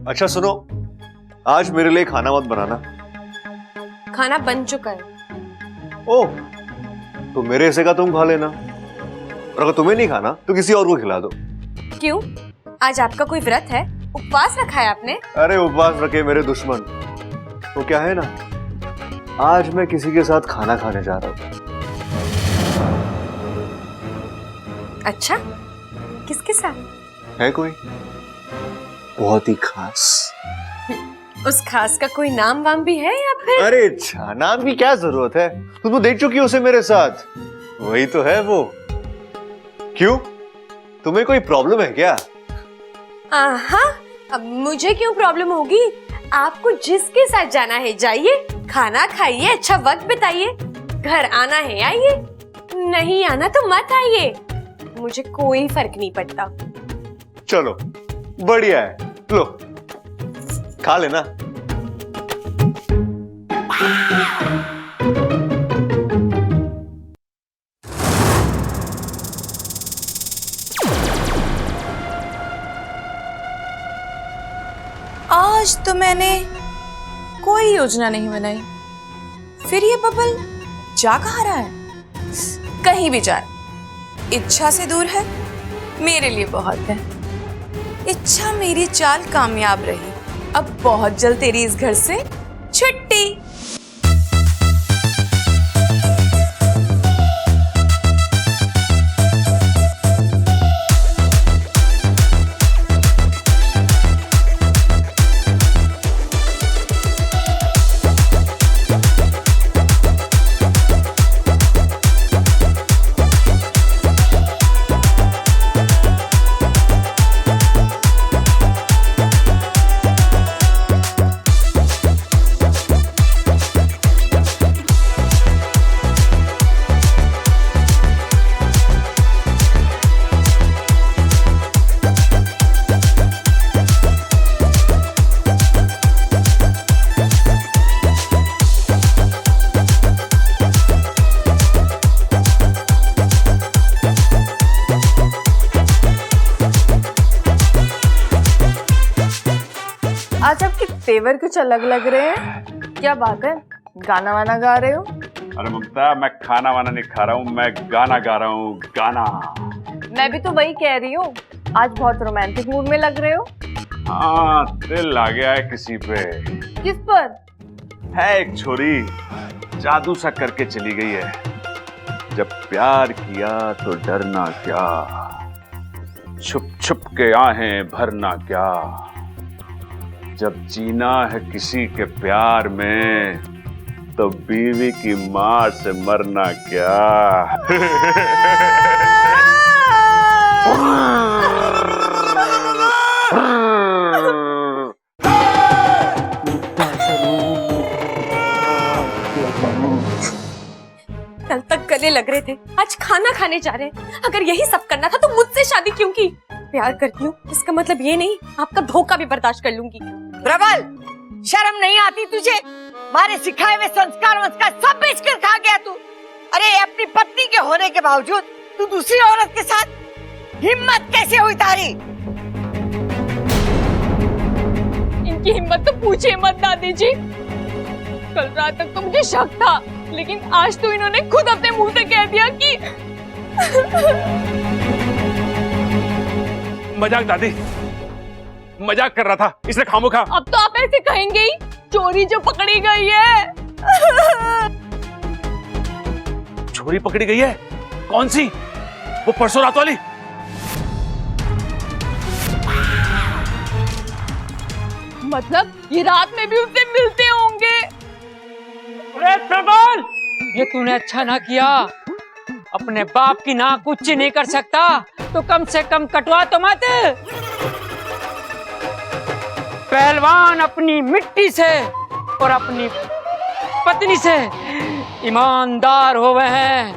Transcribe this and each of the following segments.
अच्छा सुनो, आज मेरे लिए खाना मत बनाना। खाना बन चुका है। ओह, तो मेरे हिस्से का तुम खा लेना, और अगर तुम्हें नहीं खाना तो किसी और को खिला दो। क्यों? आज आपका कोई व्रत है? उपवास रखा है आपने? अरे उपवास रखे मेरे दुश्मन, तो क्या है ना, आज मैं किसी के साथ खाना खाने जा रहा हूँ। अच्छा, किसके साथ? है कोई बहुत ही खास? उस खास का कोई नाम वाम भी है या फिर? अरे अच्छा, नाम की क्या जरूरत है, तुम तो देख चुकी हो उसे मेरे साथ, वही तो है वो। क्यों, तुम्हें कोई प्रॉब्लम है क्या? हाँ, अब मुझे क्यों प्रॉब्लम होगी? आपको जिसके साथ जाना है जाइए, खाना खाइए, अच्छा वक्त बिताइए। घर आना है आइए, नहीं आना तो मत आइए, मुझे कोई फर्क नहीं पड़ता। चलो बढ़िया है, लो खा लेना। आज तो मैंने कोई योजना नहीं बनाई, फिर ये बबल जा कहाँ रहा है? कहीं भी जाए, इच्छा से दूर है, मेरे लिए बहुत है। इच्छा मेरी चाल कामयाब रही, अब बहुत जल्द तेरी इस घर से छुट्टी। आज आपके तेवर कुछ अलग लग रहे हैं, क्या बात है? गाना वाना गा रहे हो? अरे ममता, मैं खाना वाना नहीं खा रहा हूँ, मैं गाना गा रहा हूँ, गाना। मैं भी तो वही कह रही हूँ, आज बहुत रोमांटिक मूड में लग रहे हो। हाँ, दिल आ गया है किसी पे। किस पर? है एक छोरी, जादू सा करके चली गई है। जब प्यार किया तो डरना क्या, छुप छुप के आहें भरना क्या। जब जीना है किसी के प्यार में, तो बीवी की मार से मरना क्या। कल तक गले लग रहे थे, आज खाना खाने जा रहे हैं। अगर यही सब करना था तो मुझसे शादी क्यों की? प्यार करती हूँ इसका मतलब ये नहीं आपका धोखा भी बर्दाश्त कर लूंगी। प्रबल, शर्म नहीं आती तुझे? मारे सिखाए हुए संस्कार सब बेच कर खा गया तू। अरे अपनी पत्नी के होने के बावजूद तू दूसरी औरत के साथ, हिम्मत कैसे हुई तारी? इनकी हिम्मत तो पूछे मत दादी जी। कल रात तक तो मुझे शक था, लेकिन आज तो इन्होंने खुद अपने मुंह से कह दिया कि मजाक दादी, मजाक कर रहा था, इसने खामोखा। अब तो आप ऐसे कहेंगे ही, चोरी जो पकड़ी गई है। छोरी पकड़ी गई है? कौन सी? वो परसों रात वाली? मतलब ये रात में भी उससे मिलते होंगे। अरे प्रबल, ये तूने अच्छा ना किया। अपने बाप की नाक ऊंची नहीं कर सकता तो कम से कम कटवा तो मत। पहलवान अपनी मिट्टी से और अपनी पत्नी से ईमानदार होवे हैं,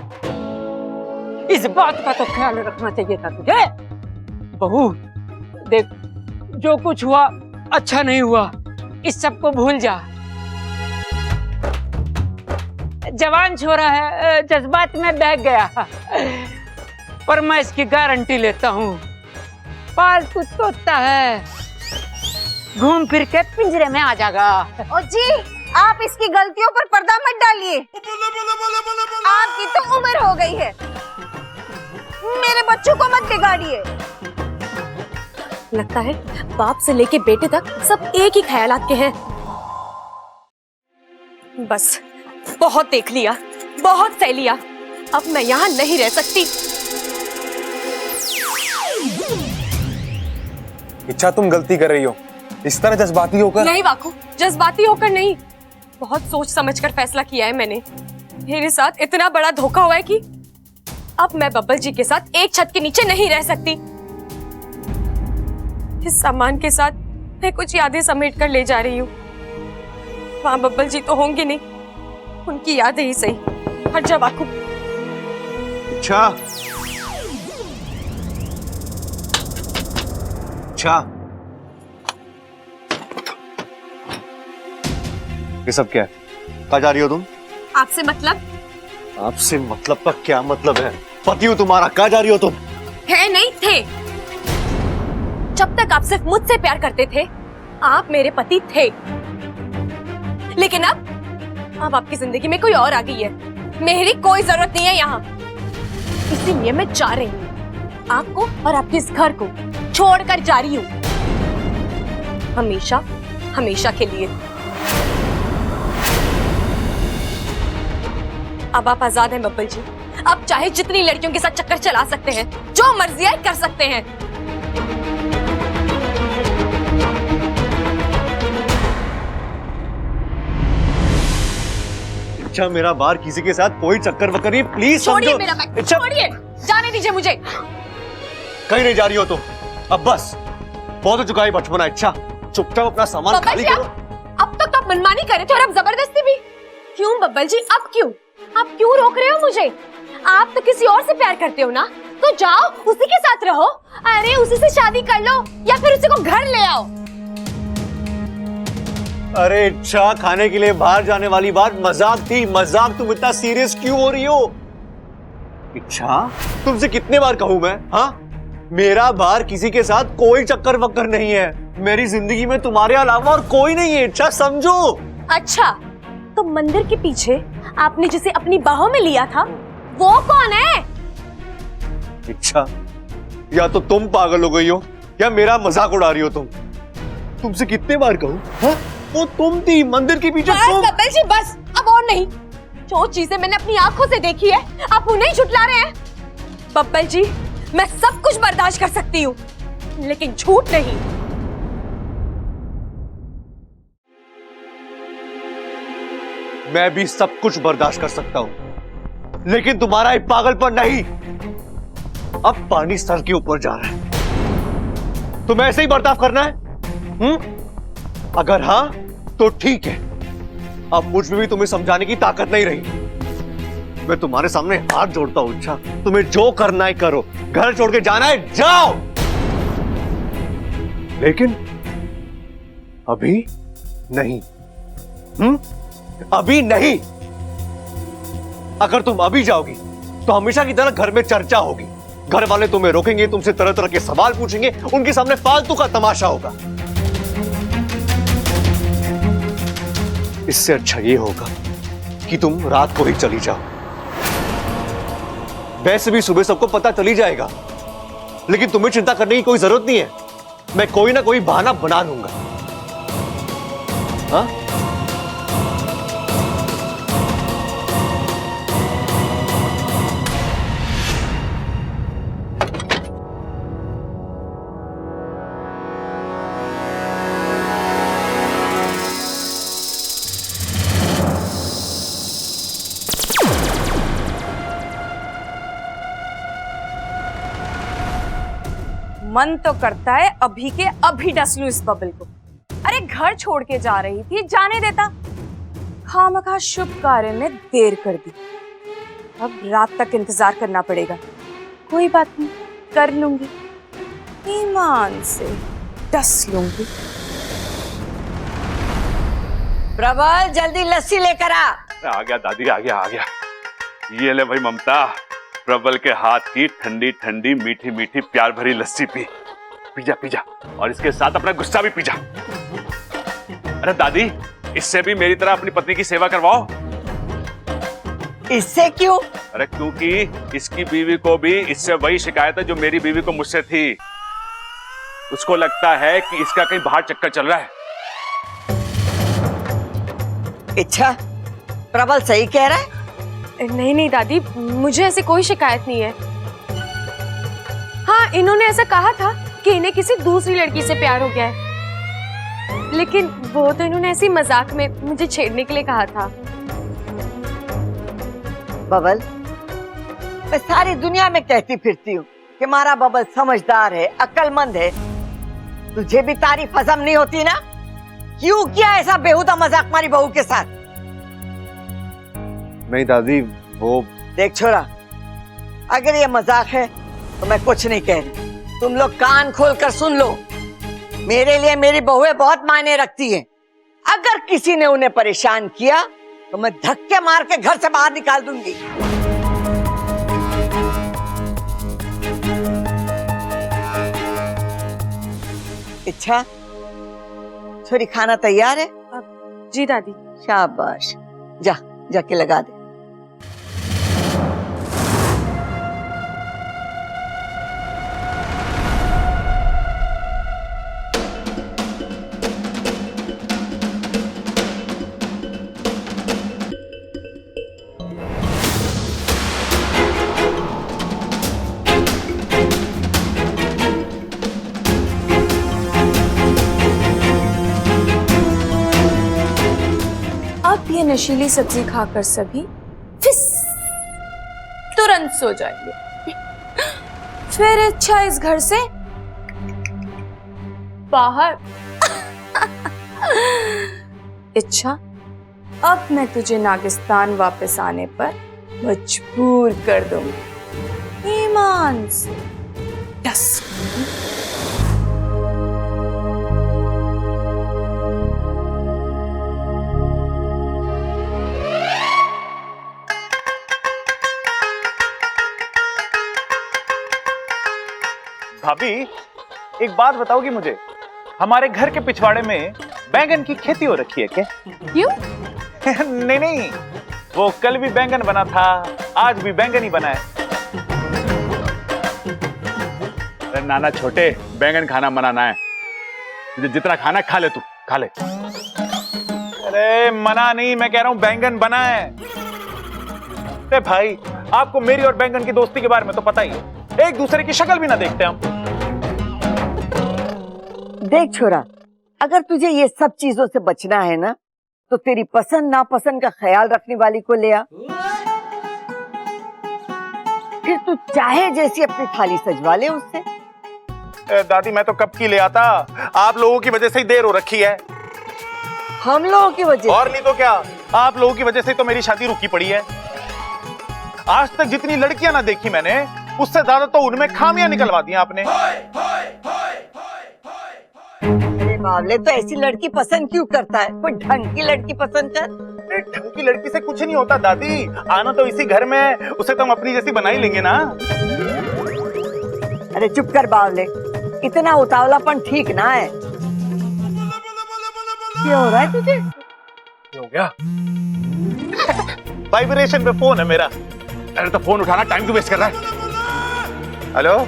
इस बात का तो ख्याल रखना चाहिए था तुझे। बहू देख, जो कुछ हुआ अच्छा नहीं हुआ, इस सब को भूल जा। जवान छोरा है, जज्बात में बह गया, पर मैं इसकी गारंटी लेता हूँ, पालतू तोता है, घूम फिर के पिंजरे में आ जाएगा। और जी आप इसकी गलतियों पर पर्दा मत डालिए। आपकी तो उम्र हो गई है, मेरे बच्चों को मत बिगाड़िए। लगता है बाप से लेके बेटे तक सब एक ही ख्यालात के हैं। बस बहुत देख लिया, बहुत सह लिया, अब मैं यहाँ नहीं रह सकती। इच्छा तुम गलती कर रही हो, इस तरह जज्बाती होकर। नहीं वाकू, जज्बाती होकर नहीं, बहुत सोच समझकर फैसला किया है मैंने। मेरे साथ इतना बड़ा धोखा हुआ है कि अब मैं बब्बल जी के साथ एक छत के नीचे नहीं रह सकती। इस सामान के साथ मैं कुछ यादें समेट कर ले जा रही हूँ। वहां बब्बल जी तो होंगे नहीं, उनकी यादें ही सही। हट जा वाकू। अच्छा अच्छा, ये सब क्या है? कहाँ जा रही हो तुम? आपसे मतलब? आपसे मतलब का क्या मतलब है? पति हूँ तुम्हारा, कहाँ जा रही हो तुम? है नहीं थे। जब तक आप सिर्फ मुझसे प्यार करते थे आप मेरे पति थे, लेकिन अब आपकी जिंदगी में कोई और आ गई है। मेरी कोई जरूरत नहीं है यहाँ, इसीलिए मैं जा रही हूँ। आपको और आपके इस घर को छोड़कर जा रही हूँ, हमेशा हमेशा के लिए। अब आप आजाद हैं बब्बल जी, अब चाहे जितनी लड़कियों के साथ चक्कर चला सकते हैं, जो मर्जी है कर सकते हैं। अच्छा मेरा बाहर किसी के साथ कोई चक्कर वक्कर नहीं, प्लीज छोड़िए समझो। मेरा बैग, अच्छा छोड़िए, जाने दीजिए मुझे। कहीं नहीं जा रही हो तुम, अब बस बहुत हो चुका है बचपना। अच्छा चुपचाप अपना सामान बब्बल खाली जी, करो। अब तक तो आप मनमानी कर रहे थे और अब जबरदस्ती भी। क्यों बब्बल जी, अब क्यों? आप क्यों रोक रहे हो मुझे? आप तो किसी और से प्यार करते हो ना, तो जाओ उसी के साथ रहो। अरे उसी से शादी कर लो या फिर उसी को घर ले आओ। अरे अच्छा, खाने के लिए बाहर जाने वाली बात मजाक थी, मजाक। तुम इतना सीरियस क्यों हो रही हो? अच्छा तुमसे कितने बार कहूं मैं, हाँ? मेरा बाहर किसी के साथ कोई चक्कर वक्कर नहीं है। मेरी जिंदगी में तुम्हारे अलावा और कोई नहीं है, अच्छा समझो। अच्छा तो मंदिर के पीछे आपने जिसे अपनी बाहों में लिया था वो कौन है? अच्छा या तो तुम पागल हो गई हो या मेरा मजाक उड़ा रही हो तुम। तुमसे कितने बार कहूं, हाँ? वो तुम थी मंदिर के पीछे। बस बब्बल जी बस, अब और नहीं। जो चीजें मैंने अपनी आंखों से देखी है आप उन्हें झुठला रहे हैं। बब्बल जी मैं सब कुछ बर्दाश्त कर सकती हूँ, लेकिन झूठ नहीं। मैं भी सब कुछ बर्दाश्त कर सकता हूं, लेकिन तुम्हारा एक पागलपन नहीं। अब पानी सर के ऊपर जा रहा है, तुम्हें ऐसे ही बर्ताव करना है? अगर हां तो ठीक है, अब मुझ में भी तुम्हें समझाने की ताकत नहीं रही। मैं तुम्हारे सामने हाथ जोड़ता हूं। अच्छा तुम्हें जो करना है करो, घर छोड़ के जाना है जाओ, लेकिन अभी नहीं। अभी नहीं। अगर तुम अभी जाओगी तो हमेशा की तरह घर में चर्चा होगी, घर वाले तुम्हें रोकेंगे, तुमसे तरह तरह के सवाल पूछेंगे, उनके सामने फालतू का तमाशा होगा। इससे अच्छा ये होगा कि तुम रात को ही चली जाओ। वैसे भी सुबह सबको पता चली जाएगा, लेकिन तुम्हें चिंता करने की कोई जरूरत नहीं है। मैं कोई ना कोई बहाना बना लूंगा। हाँ? मन तो करता है अभी के अभी डस लूं इस बबल को। अरे घर छोड़ के जा रही थी, जाने देता। खामखा शुभ कार्य में देर कर दी, अब रात तक इंतजार करना पड़ेगा। कोई बात नहीं, कर लूंगी, ईमान से डस लूंगी। प्रबल जल्दी लस्सी लेकर आ। आ गया दादी, आ गया आ गया। ये ले भाई ममता, प्रबल के हाथ की ठंडी ठंडी मीठी मीठी प्यार भरी लस्सी पी। पी जा, और इसके साथ अपना गुस्सा भी पी जा। अरे दादी, इससे भी मेरी तरह अपनी पत्नी की सेवा करवाओ। इससे क्यों? अरे क्योंकि इसकी बीवी को भी इससे वही शिकायत है जो मेरी बीवी को मुझसे थी। उसको लगता है कि इसका कहीं बाहर चक्कर चल रहा है। अच्छा, प्रबल सही कह रहा है। नहीं नहीं दादी, मुझे ऐसी कोई शिकायत नहीं है। हाँ, इन्होंने ऐसा कहा था कि इन्हें किसी दूसरी लड़की से प्यार हो गया है, लेकिन वो तो इन्होंने ऐसी मजाक में मुझे छेड़ने के लिए कहा था। बबल, मैं सारी दुनिया में कहती फिरती हूँ कि हमारा बबल समझदार है, अक्लमंद है। तुझे भी तारीफ हजम नहीं होती ना? क्यों किया ऐसा बेहुदा मजाक हमारी बहू के साथ? नहीं दादी, वो देख छोरा, अगर ये मजाक है तो मैं कुछ नहीं कह रही। तुम लोग कान खोल कर सुन लो। मेरे लिए मेरी बहुएं बहुत मायने रखती हैं। अगर किसी ने उन्हें परेशान किया तो मैं धक्के मार के घर से बाहर निकाल दूंगी। अच्छा छोरी, खाना तैयार है? जी दादी। शाबाश, जा जाके लगा दे। अब ये नशीली सब्जी खाकर सभी फिस तुरंत सो जाएंगे। फिर अच्छा इस घर से बाहर। इच्छा, अब मैं तुझे नागिस्तान वापस आने पर मजबूर कर दूंगी, ईमान से। यस। भाभी, एक बात बताओगी मुझे, हमारे घर के पिछवाड़े में बैंगन की खेती हो रखी है क्या? क्यों? नहीं नहीं, वो कल भी बैंगन बना था, आज भी बैंगन ही बना है। अरे नाना छोटे, बैंगन खाना मनाना है। तुझे जितना खाना खा ले, तू खा ले। अरे मना नहीं, मैं कह रहा हूं बैंगन बना है। अरे भाई, आपको मेरी और बैंगन की दोस्ती के बारे में तो पता ही है, एक दूसरे की शक्ल भी ना देखते हम। देख छोरा, अगर तुझे ये सब चीजों से बचना है ना, तो तेरी पसंद नापसंद का ख्याल रखने वाली को ले आ। फिर तू चाहे जैसी अपनी थाली सजवा ले उससे। दादी, मैं तो कब की ले आता, आप लोगों की वजह से ही देर हो रखी है। हम लोगों की वजह? और नहीं तो क्या, आप लोगों की वजह से तो मेरी शादी रुकी पड़ी है। आज तक जितनी लड़कियां ना देखी मैंने, उससे ज्यादा तो उनमें खामियां निकलवा दी आपने। अरे बावले, तो ऐसी लड़की पसंद क्यों करता है? कोई ढंग की लड़की पसंद कर। ढंग की लड़की से कुछ नहीं होता दादी, आना तो इसी घर में, उसे तो हम अपनी जैसी बना ही लेंगे ना। अरे चुप कर बावले, इतना उतावलापन ठीक ना है। क्या हो रहा है तुझे? हो गया? वाइब्रेशन पे फोन है मेरा। अरे तो फोन उठाना, टाइम क्यों वेस्ट कर रहा है? हेलो।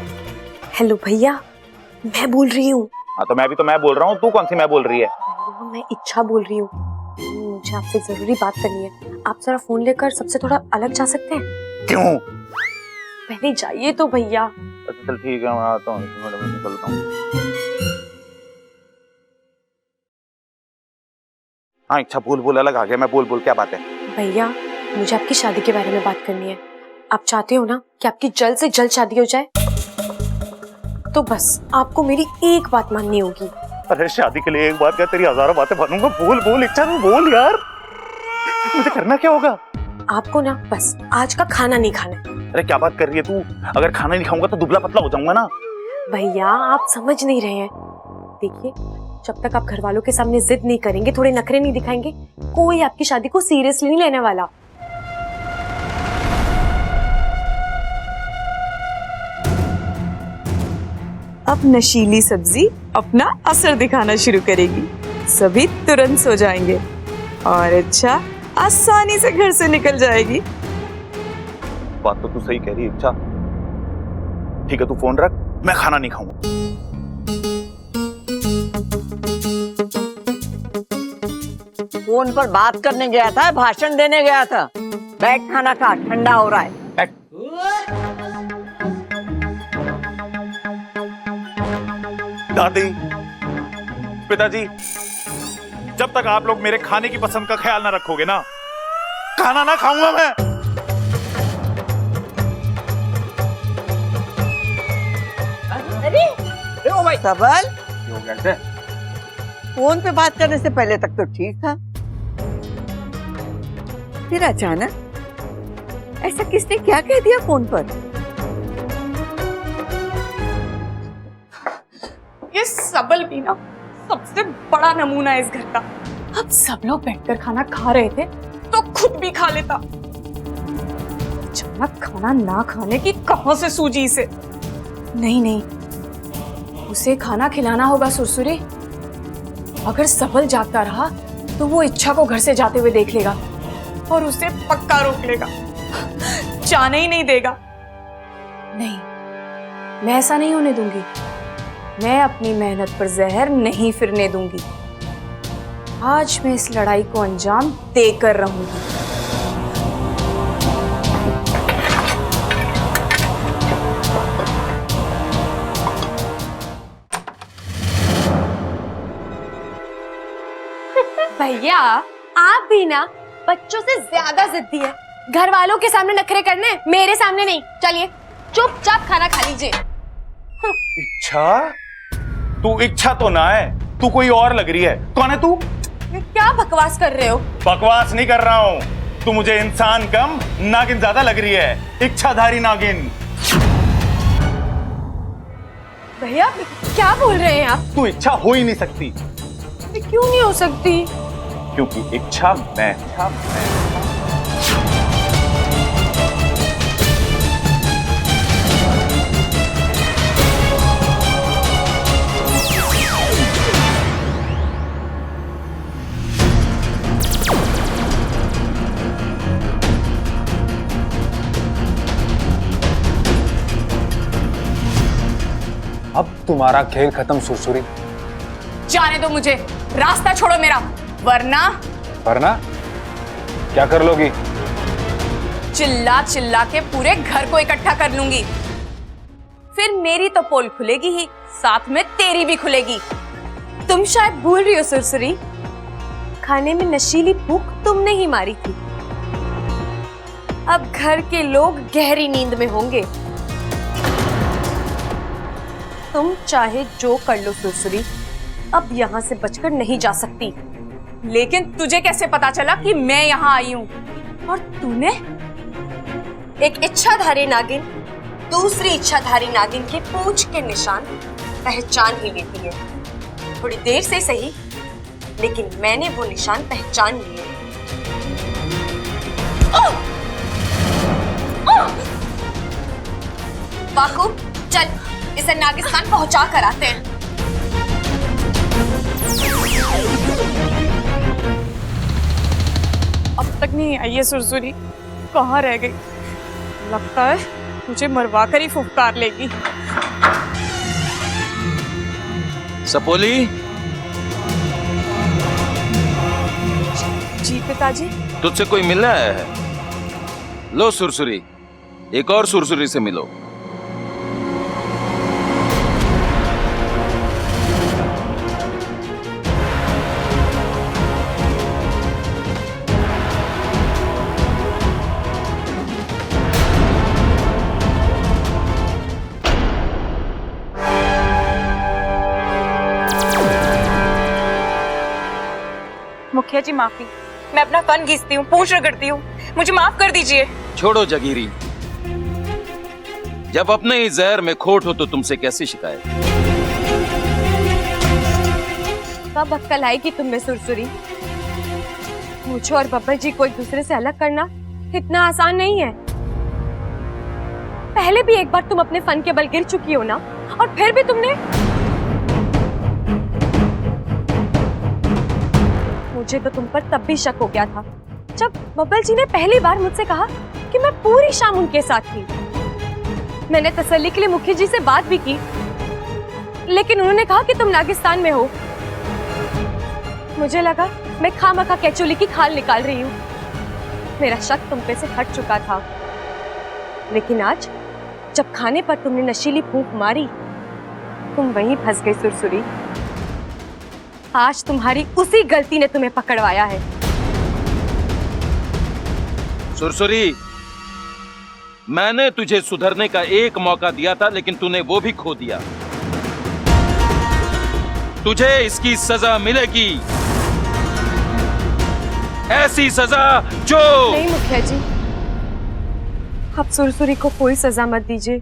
हेलो भैया, मैं बोल रही हूँ। हाँ तो मैं बोल रहा हूँ, तू कौन सी मैं बोल रही है? मैं इच्छा बोल रही हूँ। मुझे आपसे जरूरी बात करनी है। आप जरा फोन लेकर सबसे थोड़ा अलग जा सकते हैं? क्यों? पहले जाइए तो भैया। अच्छा चल ठीक है, मैं आता हूँ, निकलता हूँ। हाँ इच्छा, बोल अलग आ गया मैं, बोल क्या बात है? भैया, मुझे आपकी शादी के बारे में बात करनी है। आप चाहते हो ना कि आपकी जल्द से जल्द शादी हो जाए? तो बस आपको मेरी एक बात माननी होगी। अरे शादी के लिए एक बात क्या, तेरी हजारों बातें मानूंगा। बोल इच्छा, तू बोल यार, मुझे करना क्या होगा? आपको ना बस आज का खाना नहीं खाना है। अरे क्या बात कर रही है तू? अगर खाना नहीं खाऊंगा तो दुबला पतला हो जाऊंगा ना। भैया आप समझ नहीं रहे हैं। देखिए, जब तक आप घर वालों के सामने जिद नहीं करेंगे, थोड़े नखरे नहीं दिखाएंगे, कोई आपकी शादी को सीरियसली नहीं लेने वाला। अब नशीली सब्जी अपना असर दिखाना शुरू करेगी। सभी तुरंत सो जाएंगे और इच्छा आसानी से घर से निकल जाएगी। बात तो तू सही कह रही है इच्छा। ठीक है, तू फोन रख, मैं खाना नहीं खाऊंगा। फोन पर बात करने गया था, भाषण देने गया था? बैठ, खाना खा, ठंडा हो रहा है। दादी, पिताजी, जब तक आप लोग मेरे खाने की पसंद का ख्याल ना रखोगे ना, खाना ना खाऊंगा मैं। अरे ओ भाई सबल, क्यों कहते? फोन पे बात करने से पहले तक तो ठीक था, फिर अचानक ऐसा किसने क्या कह दिया फोन पर? ये सबल भी ना सबसे बड़ा नमूना है इस घर का। अब सब लोग बैठकर खाना खा रहे थे तो खुद भी खा लेता। अचानक खाना ना खाने की कहां से सूझी इसे? नहीं, उसे खाना खिलाना होगा सुरसुरी। अगर सबल जागता रहा तो वो इच्छा को घर से जाते हुए देख लेगा और उसे पक्का रोक लेगा, जाने ही नहीं देगा। नहीं, मैं ऐसा नहीं होने दूंगी। मैं अपनी मेहनत पर जहर नहीं फिरने दूंगी। आज मैं इस लड़ाई को अंजाम देकर रहूंगी। भैया आप भी ना बच्चों से ज्यादा जिद्दी है। घर वालों के सामने नखरे करने, मेरे सामने नहीं। चलिए चुपचाप खाना खा लीजिए। इच्छा, तू इच्छा तो ना है, तू कोई और लग रही है। कौन है तू? क्या बकवास कर रहे हो? बकवास नहीं कर रहा हूँ, तू मुझे इंसान कम नागिन ज्यादा लग रही है। इच्छाधारी नागिन। भैया क्या बोल रहे हैं आप? तू इच्छा हो ही नहीं सकती। क्यों नहीं हो सकती? क्योंकि इच्छा मैं। अब तुम्हारा खेल खत्म सुरसुरी। जाने दो मुझे, रास्ता छोड़ो मेरा, वरना क्या कर लोगी? चिल्ला चिल्ला के पूरे घर को इकट्ठा कर लूंगी। फिर मेरी तो पोल खुलेगी ही, साथ में तेरी भी खुलेगी। तुम शायद भूल रही हो सुरसुरी, खाने में नशीली भूख तुमने ही मारी थी। अब घर के लोग गहरी नींद में होंगे। तुम चाहे जो कर लो सुरसुरी, अब यहाँ से बचकर नहीं जा सकती। लेकिन तुझे कैसे पता चला कि मैं यहाँ आई हूँ? और तूने एक इच्छाधारी नागिन दूसरी इच्छाधारी नागिन के पूंछ के निशान पहचान ही लेती है। थोड़ी देर से सही, लेकिन मैंने वो निशान पहचान लिए। बाकू चल, इसे नागिस्तान पहुंचा कर आते हैं। अब तक नहीं आई है सुरसुरी, कहाँ रह गई? लगता है मुझे मरवा कर ही फुफकार लेगी। सपोली, जी पिताजी। तुझसे कोई मिलने आया है? लो सुरसुरी, एक और सुरसुरी से मिलो। मुखिया जी माफी, मैं अपना फन घिसती हूँ, पूंछ रगड़ती हूँ, मुझे माफ कर दीजिए। छोड़ो जगीरी, जब अपने ही जहर में खोट हो तो तुमसे कैसी शिकायत? कब अक्कल आएगी तुम्हें सुरसुरी? मुझे और बब्बर जी को एक दूसरे से अलग करना इतना आसान नहीं है। पहले भी एक बार तुम अपने फन के बल गिर चुकी हो ना, और फिर भी तुमने मुझे तो तुम पर तब भी शक हो गया था जब बब्बल जी ने पहली बार मुझसे कहा कि मैं पूरी शाम उनके साथ थी। मैंने तसल्ली के लिए मुखी जी से बात भी की, लेकिन उन्होंने कहा कि तुम नागिस्तान में हो। मुझे लगा मैं खामखा केचुली की खाल निकाल रही हूँ। मेरा शक तुम पे से हट चुका था, लेकिन आज जब खाने पर तुमने नशीली फूंक मारी, तुम वहीं फंस गई सुरसुरी। आज तुम्हारी उसी गलती ने तुम्हें पकड़वाया है। सुरसुरी, मैंने तुझे सुधरने का एक मौका दिया था, लेकिन तूने वो भी खो दिया। तुझे इसकी सजा मिलेगी, ऐसी सजा जो... नहीं मुखिया जी, आप सुरसुरी को कोई सजा मत दीजिए।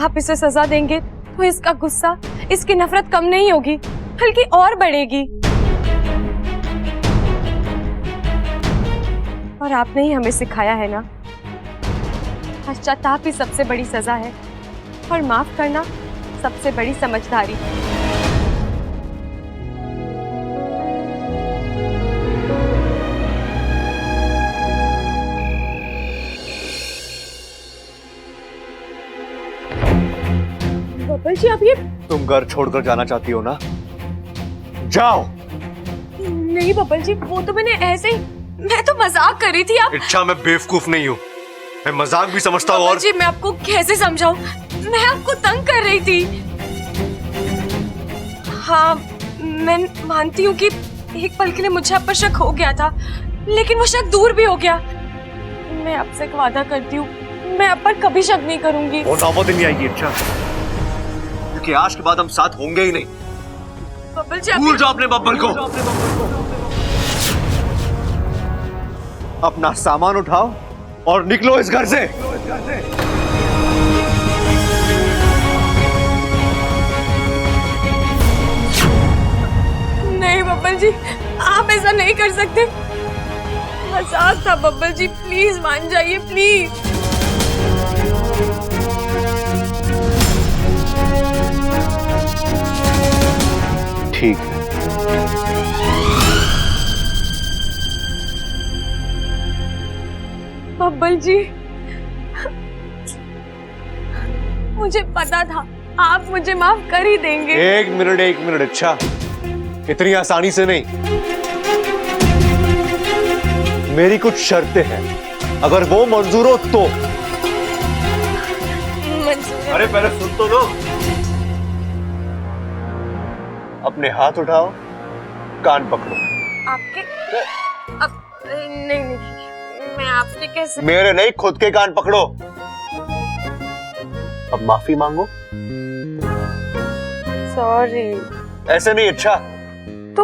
आप इसे सजा देंगे तो इसका गुस्सा, इसकी नफरत कम नहीं होगी, बल्कि और बढ़ेगी। और आपने ही हमें सिखाया है ना, पश्चाताप ही सबसे बड़ी सजा है और माफ करना सबसे बड़ी समझदारी। बब्बल जी, आप ये... तुम घर छोड़कर जाना चाहती हो ना? जाओ। नहीं बब्बल जी, वो तो मैंने ऐसे ही, मैं तो मजाक कर रही थी। आप... इच्छा, मैं बेवकूफ नहीं हूँ, मैं मजाक भी समझता हूँ। और जी, मैं आपको कैसे समझाऊं? मैं आपको तंग कर रही थी। हाँ, मैं मानती हूँ कि एक पल के लिए मुझे आप पर शक हो गया था, लेकिन वो शक दूर भी हो गया। मैं आपसे एक वादा करती हूँ, मैं आप पर कभी शक नहीं करूंगी। वो नौबत नहीं आएगी इच्छा, क्योंकि आज के बाद हम साथ होंगे ही नहीं। बब्बल जी, भूल जाओ अपने बब्बल को। अपना सामान उठाओ और निकलो इस घर से। नहीं बब्बल जी, आप ऐसा नहीं कर सकते। मजाक था बब्बल जी, प्लीज मान जाइए, प्लीज। ठीक है। बब्बल जी, मुझे पता था आप मुझे माफ कर ही देंगे। एक मिनट। अच्छा, इतनी आसानी से नहीं। मेरी कुछ शर्तें हैं, अगर वो मंजूर हो तो। मंजूर। अरे पहले सुन तो लो। अपने हाथ उठाओ, कान पकड़ो। आपके अब नहीं, मैं आपके कैसे... मेरे नहीं, खुद के कान पकड़ो। अब माफी मांगो। सॉरी। ऐसे नहीं। अच्छा, तो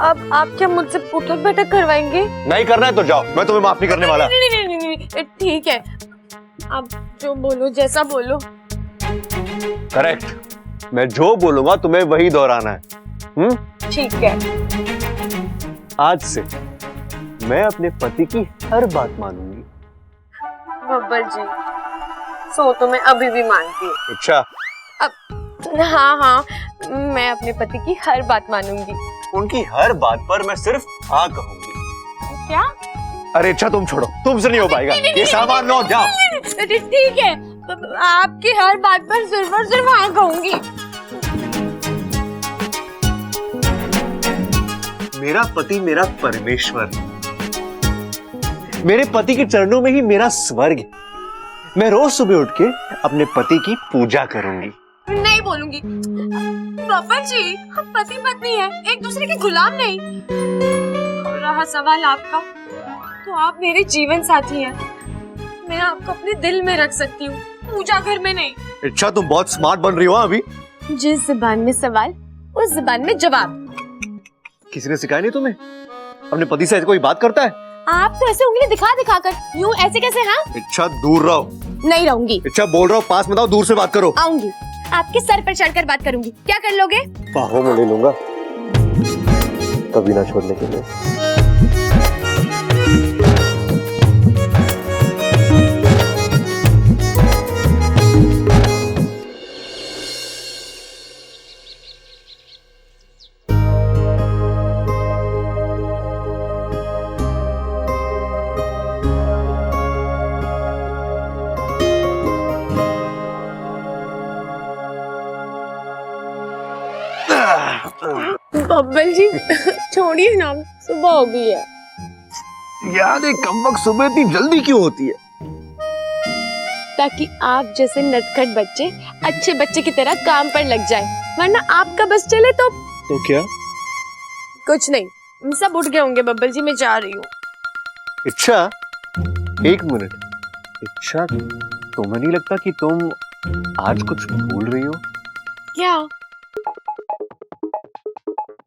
अब आप क्या मुझसे उठक बैठक करवाएंगे? नहीं करना है तो जाओ, मैं तुम्हें माफ नहीं करने वाला। नहीं, ठीक है, आप जो बोलो, जैसा बोलो। करेक्ट, मैं जो बोलूंगा तुम्हें वही दोहराना है। ठीक है। आज से मैं अपने पति की हर बात मानूंगी। बब्बर जी, सो तो मैं अभी भी मानती हूँ। अच्छा, अब हाँ, मैं अपने पति की हर बात मानूंगी। उनकी हर बात पर मैं सिर्फ हाँ कहूंगी। क्या? अरे अच्छा, तुम छोड़ो, तुमसे नहीं हो पाएगा। ये सामान लो, जाओ। ठीक है, आपकी हर बात पर सिर्फ और सिर्फ हाँ कहूंगी। मेरा पति मेरा परमेश्वर है। मेरे पति के चरणों में ही मेरा स्वर्ग है। मैं रोज सुबह उठ के अपने पति की पूजा करूंगी। नहीं बोलूंगी। बब्बर जी, हम पति पत्नी हैं, एक दूसरे के गुलाम नहीं। और रहा सवाल आपका, तो आप मेरे जीवन साथी हैं। मैं आपको अपने दिल में रख सकती हूँ, पूजा घर में नहीं। अच्छा, तुम बहुत स्मार्ट बन रही हो अभी। जिस जुबान में सवाल, उस जुबान में जवाब। किसी ने सिखाया नहीं तुम्हें? अपने पति से ऐसे कोई बात करता है? आप तो ऐसे उंगली दिखा दिखा कर, यूं ऐसे कैसे? हाँ, अच्छा, दूर रहो। नहीं रहूंगी। अच्छा, बोल रहा हूँ, पास में आओ, दूर से बात करो। आऊंगी, आपके सर पर चढ़कर बात करूंगी। क्या कर लोगे? बाहों में ले लूंगा, कभी ना छोड़ने के लिए। बब्बल जी छोड़िए ना, सुबह हो गई है। यार एक कम वक्त सुबह इतनी जल्दी क्यों होती है? ताकि आप जैसे नटखट बच्चे अच्छे बच्चे की तरह काम पर लग जाए, वरना आपका बस चले तो क्या? कुछ नहीं, सब उठ गए होंगे बब्बल जी, मैं जा रही हूँ। इच्छा, एक मिनट। इच्छा, तुम्हें नहीं लगता कि तुम आज कुछ भूल रही हो? क्या?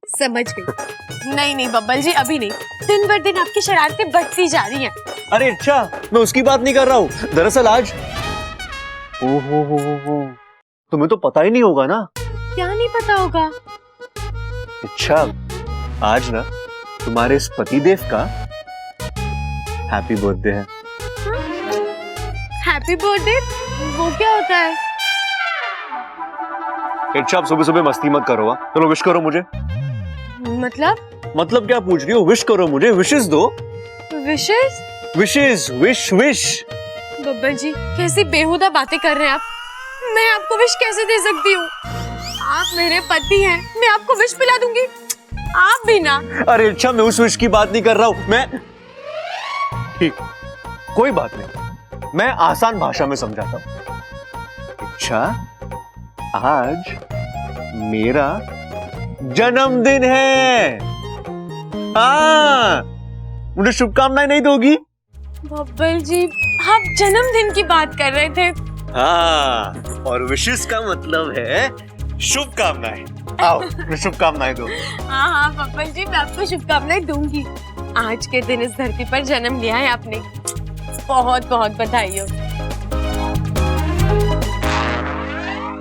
समझ गई। नहीं नहीं बब्बल जी, अभी नहीं। दिन बर दिन आपकी शरारतें बढ़ती जा रही हैं। अरे इच्छा, मैं उसकी बात नहीं कर रहा हूँ। दरअसल आज ओहो, तुम्हें तो पता ही नहीं होगा ना। क्या नहीं पता होगा? इच्छा, आज ना तुम्हारे इस पतिदेव का हैप्पी बर्थडे है। Happy birthday? वो क्या होता है? इच्छा, आप सुबह सुबह मस्ती मत करो। चलो विश करो मुझे। मतलब क्या पूछ रही हो? विश करो मुझे, विशेस दो। विशेष? Wishes, wish. बब्बल जी कैसी बेहुदा बातें कर रहे हैं आप। मैं आपको विश कैसे दे सकती हूँ? आप मेरे पति हैं, मैं आपको विश पिला दूंगी। आप भी ना। अरे इच्छा, मैं उस विश की बात नहीं कर रहा हूँ। मैं ठीक, कोई बात नहीं, मैं आसान भाषा में समझाता हूँ। इच्छा, आज मेरा जन्मदिन है। हाँ, मुझे शुभकामनाएं नहीं दोगी? बब्बल जी आप जन्मदिन की बात कर रहे थे। हाँ, और विशेष का मतलब है शुभकामनाएं। आओ, मैं शुभकामनाएं दो। हाँ बब्बल जी, मैं आपको शुभकामनाएं दूंगी। आज के दिन इस धरती पर जन्म लिया है आपने, बहुत बहुत बधाई हो।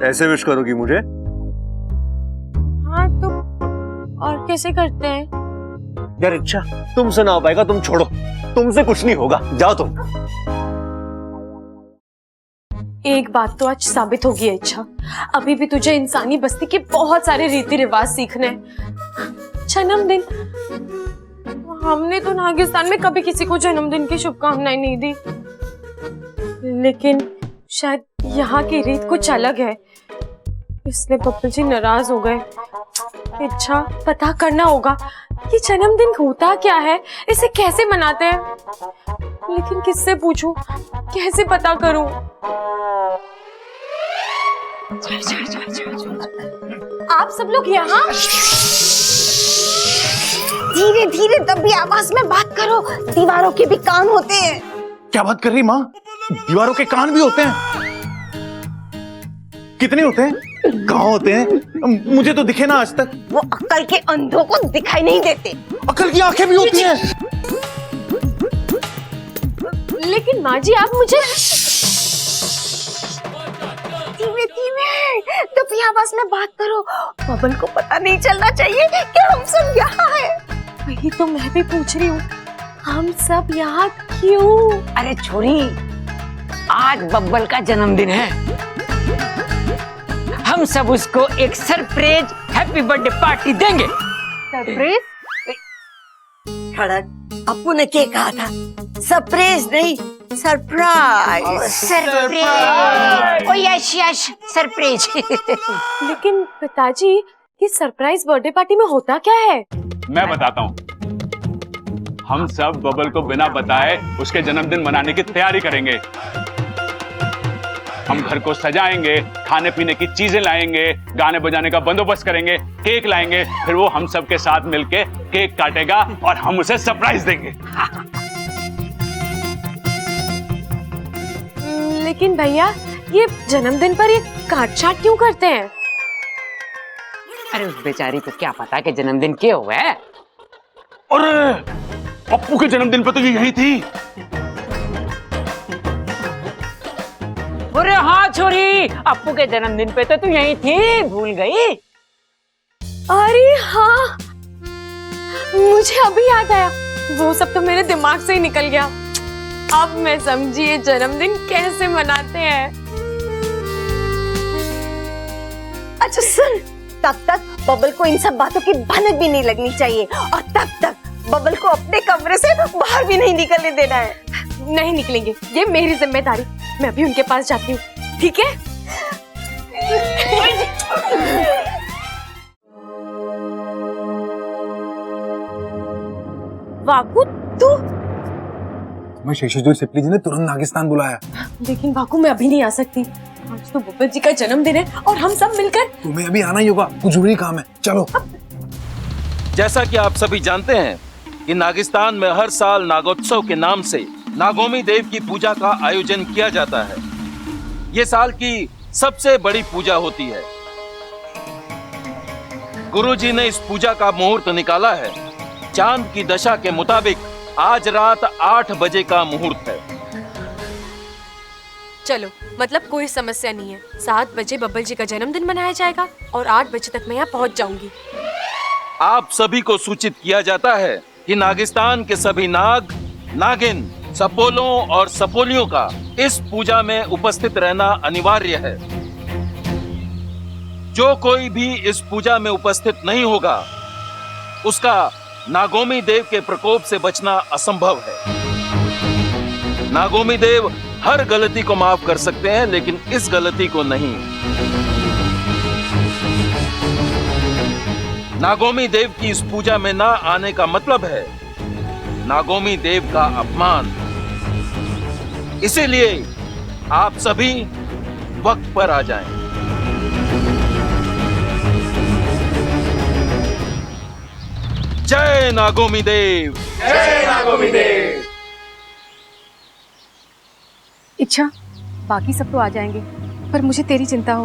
ऐसे विश करोगी मुझे? हाँ तो और कैसे करते हैं? यार इच्छा, तुमसे ना हो पाएगा, तुम छोड़ो, तुमसे कुछ नहीं होगा, जाओ तुम। एक बात तो आज साबित होगी इच्छा, अभी भी तुझे इंसानी बस्ती के बहुत सारे रीति रिवाज सीखने हैं। जन्मदिन, हमने तो नागिस्तान में कभी किसी को जन्मदिन की शुभकामनाएं नहीं दी, लेकिन शायद यहाँ की रीत कुछ अलग है, इसलिए बब्बल जी नाराज हो गए। इच्छा, पता करना होगा कि जन्मदिन होता क्या है, इसे कैसे मनाते हैं, लेकिन किससे पूछूं, कैसे पता करूं? आप सब लोग यहाँ? धीरे धीरे दबी आवाज में बात करो, दीवारों के भी कान होते हैं। क्या बात कर रही माँ? दीवारों के कान भी होते हैं? कितने होते हैं? कहाँ होते हैं? मुझे तो दिखे ना आज तक। वो अक्ल के अंधों को दिखाई नहीं देते। अक्ल की आंखें भी होती हैं। लेकिन माँ जी आप मुझे धीमे धीमे दबी आवाज में बात करो, बबल को पता नहीं चलना चाहिए कि हम सब यहाँ हैं। वही तो मैं भी पूछ रही हूँ, हम सब यहाँ क्यों? अरे छोरी, आज बब्बल का जन्मदिन है, हम सब उसको एक सरप्राइज हैप्पी बर्थडे पार्टी देंगे। सरप्राइज? खड़क, अपू ने क्या कहा था? सरप्राइज नहीं, सरप्राइज। सरप्राइज। ओ यस यस, सरप्राइज। लेकिन पिताजी, ये सरप्राइज बर्थडे पार्टी में होता क्या है? मैं बताता हूँ। हम सब बबल को बिना बताए उसके जन्मदिन मनाने की तैयारी करेंगे। हम घर को सजाएंगे, खाने पीने की चीजें लाएंगे, गाने बजाने का बंदोबस्त करेंगे, केक लाएंगे, फिर वो हम सब के साथ मिलके केक काटेगा और हम उसे सरप्राइज देंगे। लेकिन भैया, ये जन्मदिन पर ये काट छाट क्यों करते हैं? अरे उस बेचारी को क्या पता कि जन्मदिन क्यों हुआ है? अरे पप्पू के जन्मदिन पे तो ये यही थी। अरे हाँ छोरी, अप्पू के जन्मदिन पे तो तू यहीं थी, भूल गई? अरे हाँ, मुझे अभी याद आया, वो सब तो मेरे दिमाग से ही निकल गया। अब मैं समझी ये जन्मदिन कैसे मनाते हैं। अच्छा सुन, तब तक बबल को इन सब बातों की भनक भी नहीं लगनी चाहिए, और तब तक बबल को अपने कमरे से बाहर भी नहीं निकलने देना है। नहीं निकलेंगे, ये मेरी जिम्मेदारी। मैं अभी उनके पास जाती हूँ, ठीक है? वाकू तू? मैं शेषाद्री सिप्ली जी ने तुरंत नागिस्तान बुलाया। लेकिन वाकू मैं अभी नहीं आ सकती, आज तो बब्बर जी का जन्मदिन है और हम सब मिलकर। तुम्हें अभी आना ही होगा, कुछ जरूरी काम है, चलो। जैसा कि आप सभी जानते हैं कि नागिस्तान में हर साल नागोत्सव के नाम से नागोमी देव की पूजा का आयोजन किया जाता है। ये साल की सबसे बड़ी पूजा होती है। गुरुजी ने इस पूजा का मुहूर्त निकाला है। चांद की दशा के मुताबिक आज रात 8 बजे का मुहूर्त है। चलो, मतलब कोई समस्या नहीं है। 7 बजे बब्बर जी का जन्मदिन मनाया जाएगा और 8 बजे तक मैं यहाँ पहुँच जाऊंगी। आप सभी को सूचित किया जाता है कि नागिस्तान के सभी नाग, नागिन, सपोलों और सपोलियों का इस पूजा में उपस्थित रहना अनिवार्य है। जो कोई भी इस पूजा में उपस्थित नहीं होगा, उसका नागोमी देव के प्रकोप से बचना असंभव है। नागोमी देव हर गलती को माफ कर सकते हैं, लेकिन इस गलती को नहीं। नागोमी देव की इस पूजा में ना आने का मतलब है नागोमी देव का अपमान। इसीलिए आप सभी वक्त पर आ जाएं। जय नागोमी देव। जय नागोमी देव। इच्छा, बाकी सब तो आ जाएंगे, पर मुझे तेरी चिंता हो